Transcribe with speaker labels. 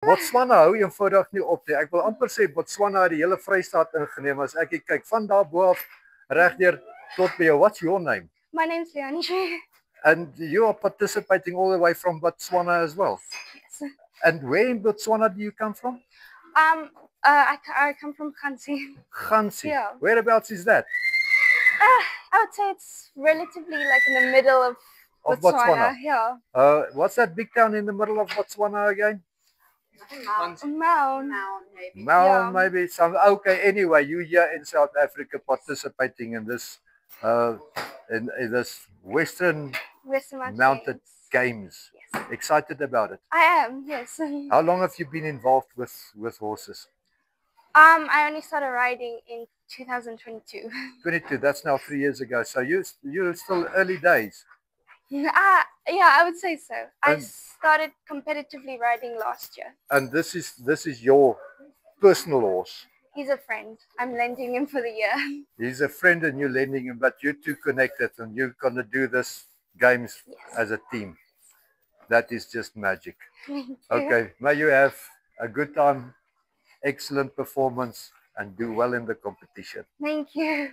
Speaker 1: Botswana hou eenvoudig nie op nie. Ek wil amper sê Botswana het die hele Vrystaat ingeneem as ek kyk van daar bo af regdeur tot by jou. What's your name?
Speaker 2: My name's Leandre.
Speaker 1: And you are participating all the way from Botswana as well.
Speaker 2: Yes.
Speaker 1: And where in Botswana do you come from?
Speaker 2: I come from Khansi.
Speaker 1: Khansi.
Speaker 2: Yeah.
Speaker 1: Whereabouts is that?
Speaker 2: I would say it's relatively like in the middle of
Speaker 1: Botswana.
Speaker 2: Yeah.
Speaker 1: What's that big town in the middle of Botswana again?
Speaker 2: Maun.
Speaker 1: Maybe.
Speaker 2: Yeah.
Speaker 1: Maybe some. Okay. Anyway, you here in South Africa participating in this in this Western Mounted Games.
Speaker 2: Yes.
Speaker 1: Excited about it?
Speaker 2: I am. Yes.
Speaker 1: How long have you been involved with horses?
Speaker 2: I only started riding in 2022.
Speaker 1: 22. That's now 3 years ago. So you're still early days.
Speaker 2: Yeah, I would say so. I started competitively riding last year.
Speaker 1: And this is your personal horse.
Speaker 2: He's a friend. I'm lending him for the year.
Speaker 1: He's a friend and you're lending him, but you two connected and you're gonna do this games as a team. That is just magic. Okay, may you have a good time, excellent performance, and do well in the competition.
Speaker 2: Thank you.